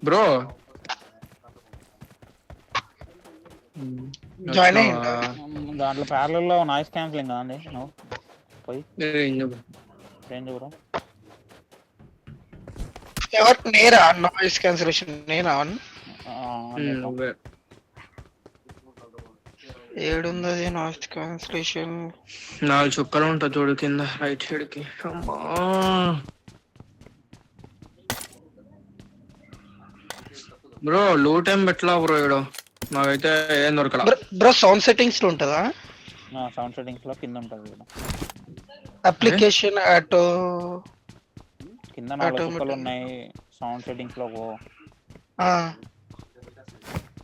Bro join అయ్యిందా? దాంట్లో parallel లో నాయిస్ క్యాన్సిలింగ్ అండి నువ్వు పోయి రేంజ్ బ్రో. ఎవరు నేరా నాయిస్ క్యాన్సిలేషన్? నేనా? ఏడుంది నాయిస్ క్యాన్సిలేషన్? 4 చుక్కలు ఉంటా చూడు కింద రైట్ సైడ్ కి. అమ్మా బ్రో లూట్ ఏం పెట్టలా బ్రో ఇడు నాకైతే ఏం దొరకలా. బ్రో సౌండ్ సెట్టింగ్స్ లో ఉంటుందా? సౌండ్ సెట్టింగ్స్ లో కింద ఉంటుంది అప్లికేషన్ ఆటో కింద 4 చుక్కలు ఉన్నాయి. సౌండ్ సెట్టింగ్స్ లో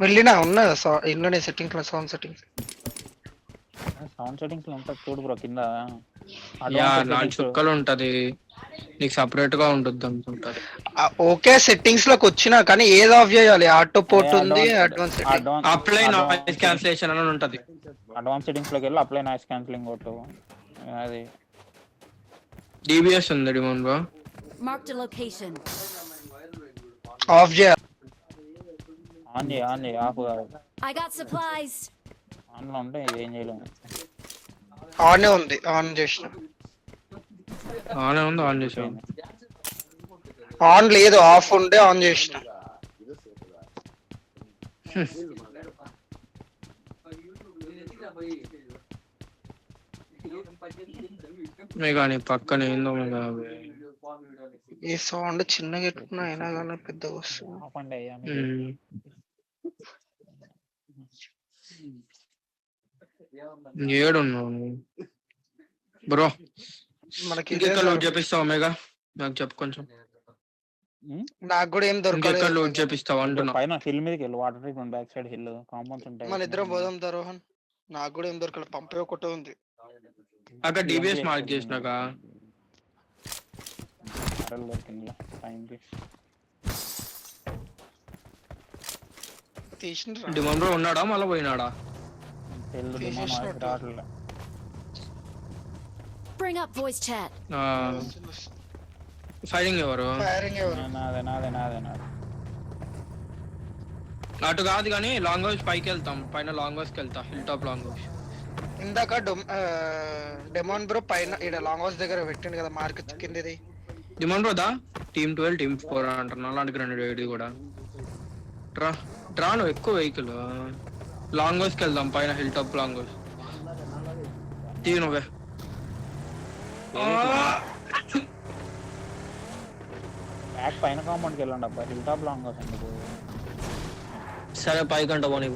వెళ్ళినా ఉన్నదా ఇంట్లోనే సెట్టింగ్స్ లో? సౌండ్ సెట్టింగ్స్ లో ఉంటుంది చూడు బ్రో కింద. 4 చుక్కలు ఉంటది, నీకు సపరేట్ గా ఉంటుంది అనుకుంటది. ఓకే సెట్టింగ్స్ లోకి వచ్చినా కానీ ఏది ఆఫ్ చేయాలి? ఆటో పోర్ట్ ఉంది, అడ్వాన్స్ అప్లై నాయిస్ క్యాన్సిలేషన్ అని ఉంటది. అడ్వాన్స్ సెట్టింగ్స్ లోకి వెళ్ళి అప్లై నాయిస్ క్యాన్సిలింగ్ కొట్టు. అది డిబిఎస్ ఉంది డిమోన్ bro. Marked a location. Off చేయాలి. ఆన్ చేయి ఆఫ్ కాదు. I got supplies. ఆన్ లో ఉంటే ఏం చేయలేము. ఆనే ఉంది, ఆన్ చేసిన. ఆనే ఉంది, ఆన్ చేసాను. ఆన్ లేదు, ఆఫ్ ఉండే ఆన్ చేసిన. కానీ పక్కన ఏందో ఈ సౌండ్ చిన్నగా పెట్టుకున్నా అయినా కానీ పెద్దగా వస్తుంది. ఏడున్నావు బ్రో? మనకి లోడ్ చేపిస్తావు మేఘా? నాకు చెప్పు కొంచెం. నాకు కూడా ఏం దొరకలేదు. లోడ్ చేపిస్తావు అంటున్నా. పైన హిల్ మీదకి వెళ్ళు, water treatment back side hill compounds ఉంటాయి. మన ఇద్దరం పోదాం రోహన్. నాకు కూడా ఏం దొరకలేదు, పంపే ఒకటే ఉంది. అక్కడ డిబిఎస్ మార్క్ చేసినాక డిమోన్ బ్రో ఉన్నాడా మళ్ళీ పోయినాడా? Bring up voice chat. Firing ఎవరు? అటు కాదు కానీ లాంగ్ హౌస్ పైకి వెళ్తాం, పైన లాంగ్ హౌస్ కి వెళ్తా, హిల్ టాప్ లాంగ్ హౌస్. ఇందాక డెమోన్ బ్రో పైన ఇక్కడ లాంగ్ హౌస్ దగ్గర పెట్టిండు కదా మార్క్ కిందది. డిమోన్ బ్రో దా టీమ్ 12 టీమ్ 4 అంటారు. అలాంటి గ్రెనేడ్ ఇది కూడా డ్రా నువ్వు ఎక్కువ వెహికల్. లాంగ్ హౌస్ కి వెళ్దాం, పైన హిల్ టాప్ లాంగ్ హౌస్. తీ నువ్వే. పైన కాంపౌండ్కి వెళ్ళండి అబ్బా, హిల్ టాప్ లాంగ్ హౌస్ ఎందుకు? సరే పైకంట పోనీ.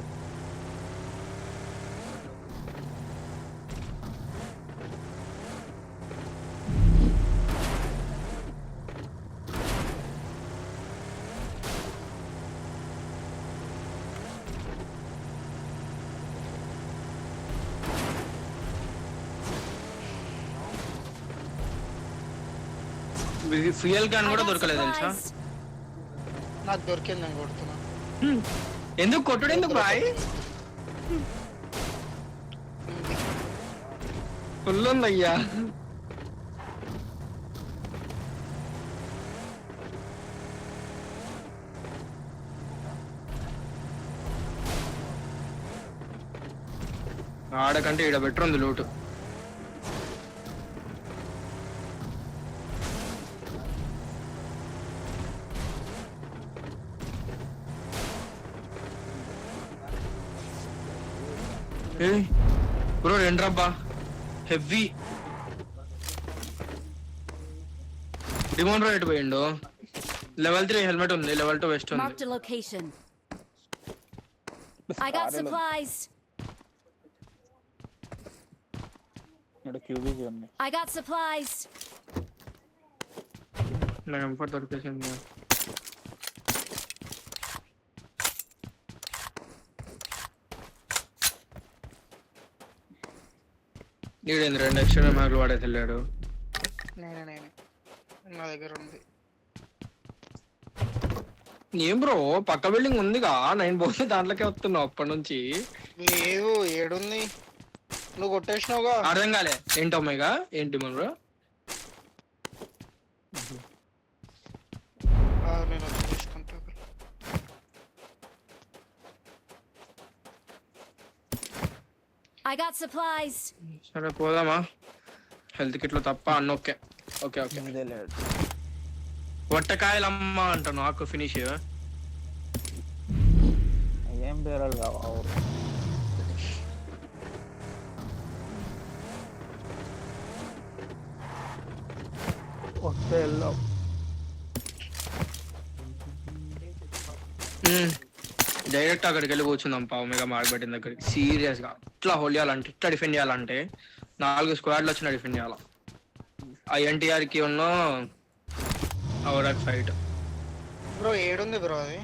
ఫ్యూయల్ క్యాన్ కూడా దొరకలేదు తెలుసా? నాకు దొరికిందని కొడుతున్నా. ఎందుకు కొట్టుడు ఎందుకు బాయ్? ఫుల్ ఉందయ్యా. ఆడకంటే ఈడ బెటర్ ఉంది లూటు. బ్రో రెండ్రబ్బా హెవీ. డిమోన్ రైట్ పోయిండు. లెవెల్ 3 హెల్మెట్ ఉంది, లెవెల్ 2 వెస్ట్ ఉంది. Marked a location. I got supplies. I got supplies. నాకు ఎంపర్ దొరికేసింది. ఈడేంద్ర 2 ఎక్స్ట్రా మార్కులు వాడేసి వెళ్ళాడు. నా దగ్గర ఉంది. ఏం బ్రో పక్క బిల్డింగ్ ఉందిగా, 9 పోతే దాంట్లోకే వస్తున్నావు అప్పటి నుంచి. లేదు ఏడుంది, నువ్వు కొట్టేసినావుగా. అర్థం కాలే ఏంటమ్మాయిగా ఏంటి మన బ్రో? నేను తీసుకుంటా. I got supplies. సరే పోదామా? హెల్త్ కిట్లో తప్ప అన్న ఓకే. Okay okay. ఇదే లేదు. వట్టకాయలమ్మ అంట నాకు ఫినిష్. ఏం పేరాలు కావా వస్తే వెళ్దాం. డైరెక్ట్ అక్కడికి వెళ్ళి కూర్చుందాం పావు మెగా మార్కెట్ దగ్గరికి. సీరియస్ గా ఇట్లా హోల్డ్ చేయాలంటే ఇట్లా డిఫెండ్ చేయాలంటే 4 స్క్వాడ్లు వచ్చిన డిఫెండ్ చేయాల. INTR కి ఉన్న అవరాక్ ఫైట్. బ్రో ఏడుంది బ్రో అది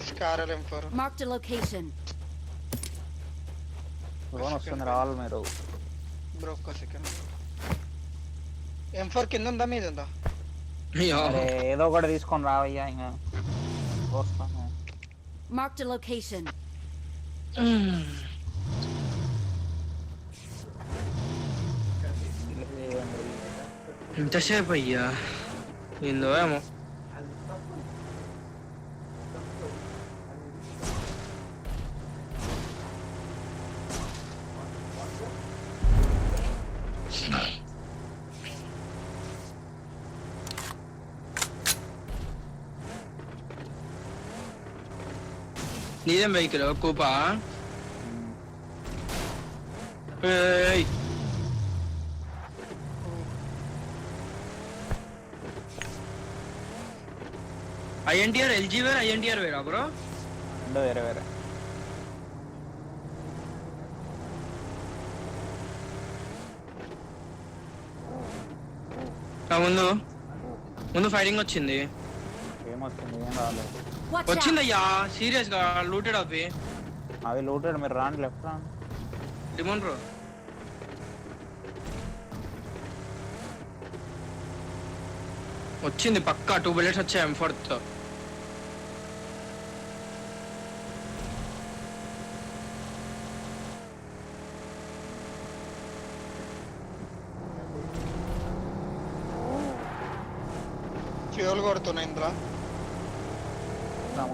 SCAR M4. Marked a location. Drone వస్తుంది రావాలి మీరు. బ్రో ఒక్క సెకండ్. M4 కింద ఉందా మీద ఉందా? అరే ఏదో ఒకటి తీసుకొని రావయ్యా ఇంకా వస్తాను. Marked a location. ఎంతసేపు అయ్యా ఏందో ఏమో. నీదేం వెహికల్ కూపా? INTR LG వేర్ INTR వేరా బ్రో? రెండు వేరే వేరే. ముందు ముందు ఫైరింగ్ వచ్చింది. ఏమొస్తుంది ఏం రాలేదు. Watch out. వచ్చిందయ్యా సీరియస్ గా లూటెడ్ అవి. అది లూటెడ్ మీరు రాండి లెఫ్ట్ రాండి. డిమోన్ బ్రో వచ్చింది పక్కా 2 bullets వచ్చాయి M4 తో. ఫ్యూల్ కొడుతున్నా ఇంద్రా.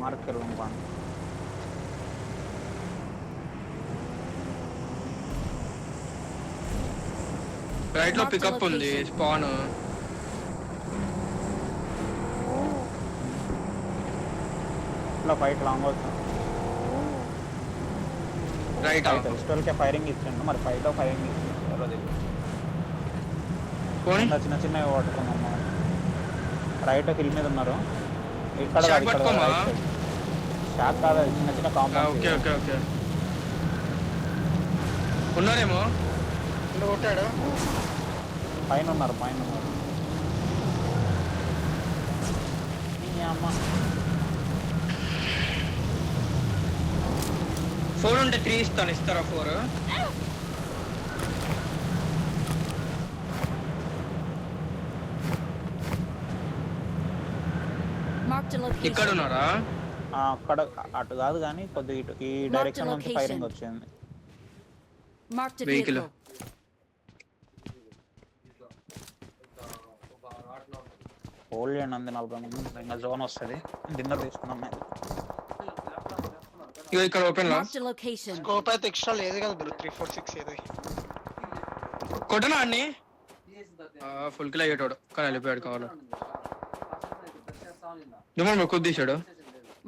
మార్కర్ పంపండి. రైట్ లో పికప్ ఉంది స్పాన్. ఇట్లా ఫైట్ లాంగ్ అవుతుంది. రైట్ పిస్టల్కే ఫైరింగ్ ఇచ్చిండు మరి ఫైట్ ఫైరింగ్ ఇచ్చిండు ఎవరో తెలియదు. చిన్న చిన్నవి పట్టుకున్నాం. రైట్ హిల్ మీద ఉన్నారు. ఇక్కడ షాక్ కాదు చిన్న చిన్న కాంపౌండ్. ఓకే ఓకే ఓకే ఉన్నారేమో. కొట్టాడు పైన ఉన్నారు పైన ఉన్నారు. అమ్మ 4 ఉంటే 3 ఇస్తాను. ఇస్తారా 4? Marked a location. ఇక్కడ ఉన్నారా? అక్కడ అటు కాదు కానీ కొద్దిగా ఇటు ఈ డైరెక్షన్ నుంచి ఫైరింగ్ వచ్చింది. Marked a Vehicle. vehicle. Hold చేయండి అంది 40 మంది ఇంకా జోన్ వస్తుంది. డిన్నర్ తీసుకున్నాం మేము. ఇగో ఇక్కడ open law Marked a location. Scope అయితే ఎక్స్ట్రా లేదు కదా బ్రో. 346 ఏది కొట్టనా అన్ని ఫుల్ కిల్ అయ్యేటోడు కానీ వెళ్ళిపోయాడు కావాలి. డిమోన్ కొద్ది తీసాడు.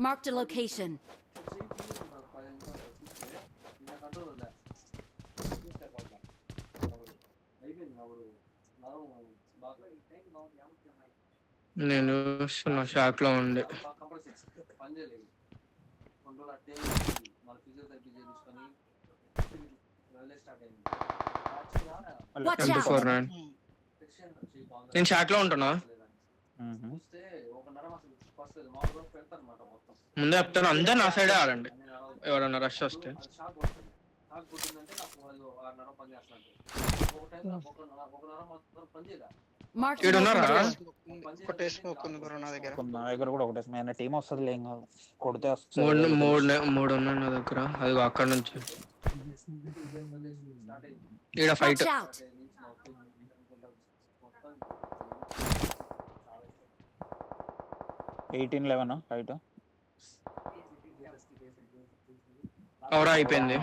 Marked a location. నేను చూస్తున్నా షాక్ లో ఉండి. Watch out. 24-9 నేను షాక్ లో ఉంటున్నా. ముందే చెప్తాను అందరు నా సైడే ఆడండి ఎవరన్నా రష్ వస్తే. Marked Here a ఉన్నారా? location. ఒకటే స్మోక్ ఉంది బ్రో నా దగ్గర. నా దగ్గర కూడా ఒకటే మన టీం వస్తుంది ఏం కాదు కొడితే మూడు ఉన్నాయి నా దగ్గర. అది అక్కడ నుంచి ఈడ fight. Watch out. Eighteen 11 fight అవరా అయిపోయింది.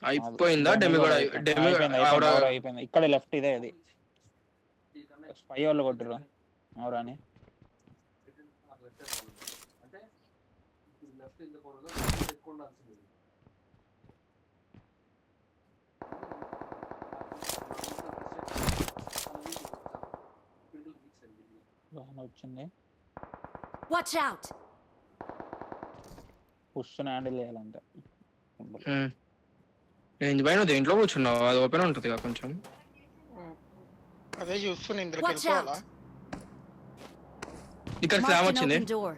అయిపోయిందా డెమి కూడా డెమి ఆవిడ అయిపోయింది ఇక్కడ లెఫ్ట్ ఇదే అది స్పై వాళ్ళు కొట్టిరు ఎవరని వచ్చింది Watch out! పుష్ హ్యాండిల్ చేయాలంటే రేంజ్ పైన దేంట్లో కూర్చున్నావు అది ఓపెన్ ఉంటుంది కదా కొంచెం అదే చూస్తున్నా ఇందులోకి Watch వెళ్ళిపోవాలా out! ఇక్కడ స్లామ్ Marked an వచ్చింది open door.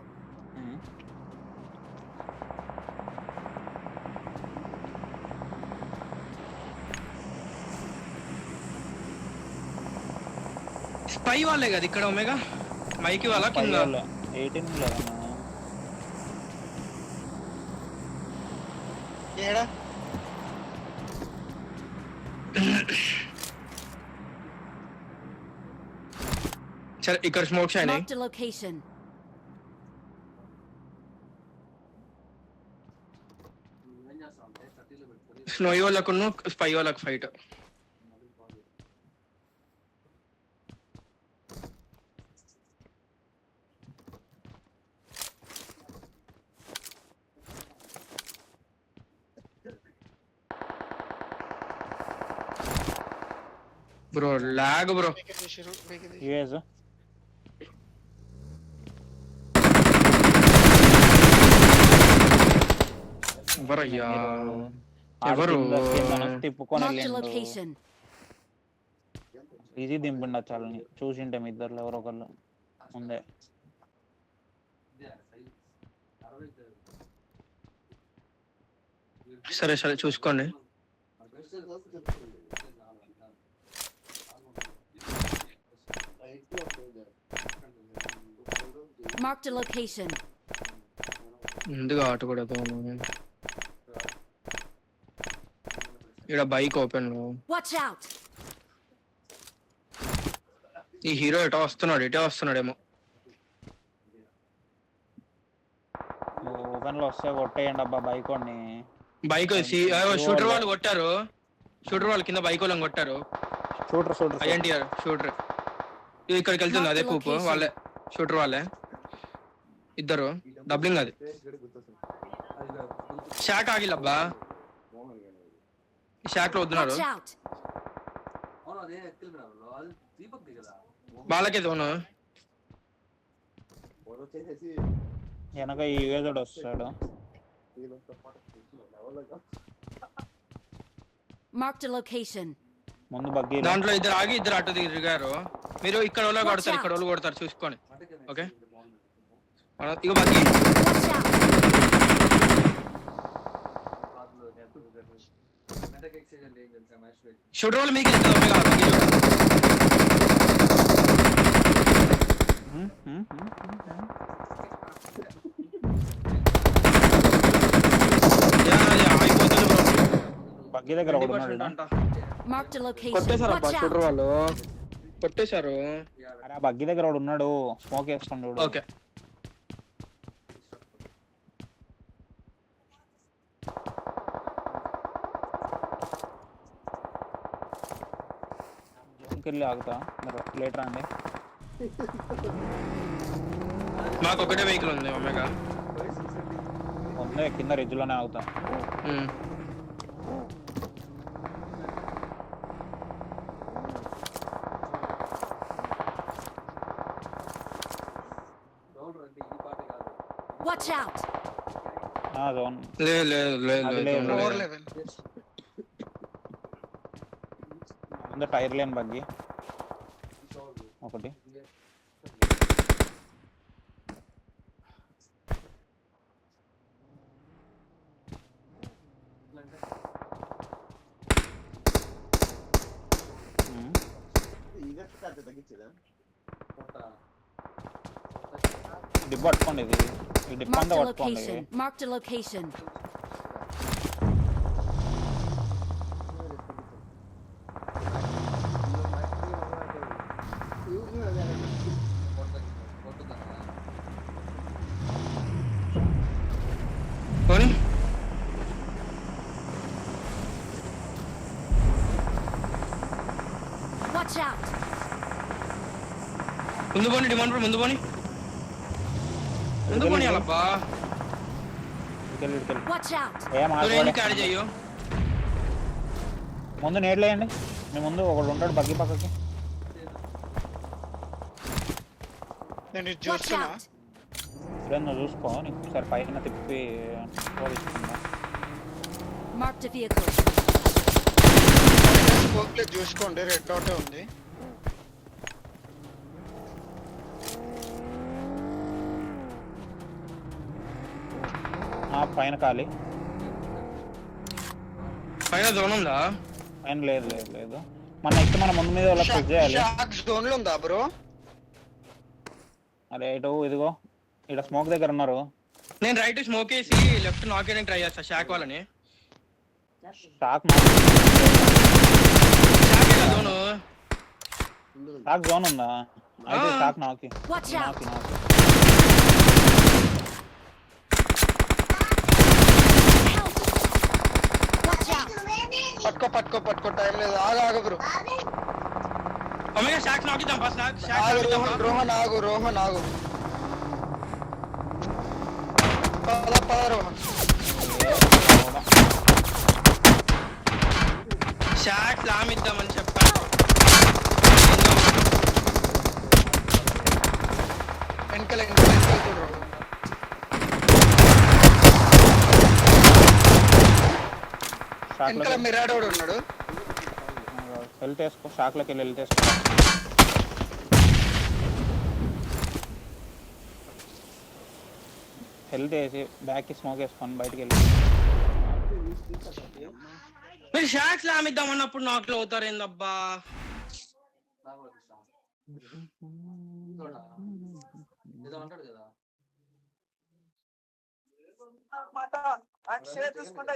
స్పై వాళ్ళే కదా ఇక్కడ ఒమేగా మైకి వాళ్ళ కింద 18 లేదన్నా ఏడా సరే ఇక్కడ స్మోక్స్ అయినాయి Marked a location. స్నోయి వాళ్ళకు స్పై వాళ్ళకు ఫైట్ బ్రో లాగ్ బ్రో యూఎస్ ఎవరయ్యా ఎవరు తిప్పుకొని Marked a వెళ్ళిండు location. ఈజీ దింపిండ చాలని చూసింటే మీ ఇద్దరు ఎవరో ఒకళ్ళు ముందే సరే సరే చూసుకోండి Marked a location. ముందుగా ఆట కూడా ఇక్కడ బైక్ ఓపెన్ Watch out! ఈ హీరో ఎటో వస్తున్నాడేమో ఓపెన్ లో వస్తే కొట్టేయండి అబ్బా బైక్ వాడిని బైక్ షూటర్ వాళ్ళు కొట్టారు షూటర్ వాళ్ళు కింద బైక్ వాళ్ళని కొట్టారు షూటర్ ఐఎన్టీఆర్ షూటర్ ఇక్కడికి వెళ్తుంది అదే కూపు వాళ్ళే షూటర్ వాళ్ళే ఇద్దరు డబ్లింగ్ అది షాక్ ఆగిల్లబ్బా ఈ షాక్ లో వద్దున్నారు Watch out! వాళ్ళకే తోను వెనక ఈ యూఎస్ వస్తాడు Marked a location. ముందు బగ్గి దాంట్లో ఇద్దరు ఆగి ఇద్దరు అటు తిరిగారు మీరు ఇక్కడ వాళ్ళు కొడతారు ఇక్కడ వాళ్ళు కొడతారు చూసుకోండి ఓకే ఇక బగ్గి Watch out! షూటర్ వాళ్ళు మీకు వెళ్తుంది బగ్గి దగ్గర ఒకడు ఉన్నాడు. Marked a location. కొట్టేశారు Watch షూటర్ out! వాళ్ళు కొట్టేశారు అరే ఆ బగ్గి దగ్గర ఒకడు ఉన్నాడు స్మోక్ వేసుకోండి ఓకే వెళ్ళి ఆగుతా మీరు లేటర్ అండి మాకు ఒకటే వెహికల్ ఉంది ఒమేగా ముందే కింద రిడ్జ్ లోనే ఆగుతా Watch out! జోన్ లేదు 411 ముందు టైర్ లేని బగ్గి ఒకటి డిప్ పట్టుకోండి ఇది ఈ డిప్ Marked అంతా a పట్టుకోండి location. Marked a location. పోనీ ముందు పోనీ డిమాండ్ బ్రో, ముందు పోనీ అలబ్బా. Watch out. ఏం క్యారీ చెయ్యు. ముందు నేట్లేయండి, మీ ముందు ఒకడు ఉంటాడు బగ్గి పక్కకి. నేను ఇది Watch చూస్తున్నా. out. నువ్వు చూసుకో, నీకు ఒకసారి పైన తిప్పి తీసుకుందా. Marked a vehicle. Smoke place చూసుకోండి, రెడ్ డాట్ ఉంది. పైన ఖాళీ, పైన జోన్ ఉందా? పైన లేదు లేదు లేదు. మన నెక్స్ట్ మన ముందు మీద వాళ్ళకి పుష్ చేయాలి. జోన్ లో ఉందా బ్రో? అరే ఇటు ఇదిగో ఇక్కడ స్మోక్ దగ్గర ఉన్నారు. నేను రైట్ స్మోక్ వేసి లెఫ్ట్ నాక్ చేయడానికి ట్రై చేస్తా షాక్ వాళ్ళని. షాక్ జోన్ ఉందా? అయితే షాక్ నాకి Watch out. Watch out. పట్టుకో టైం లేదు. ఆగు బ్రో, ఒమేగా షాక్ నాక్ ఇద్దాం ఫస్ట్. ఆగు రోహన్ ఆగు పద రోహన్. షాక్ స్లామ్ ఇద్దామని చెప్పా. వెనకాల చూడు. వెనకాల మిరాడోడు ఉన్నాడు. హెల్త్ వేసుకో, షాక్లోకి వెళ్ళి హెల్త్ వేసుకో. హెల్త్ వేసి బ్యాక్కి స్మోక్ వేసుకొని బయటికి వెళ్ళి. మీరు షాక్ స్లామ్ ఇద్దాం అన్నప్పుడు నాక్ లో అవుతారు ఏందబ్బా.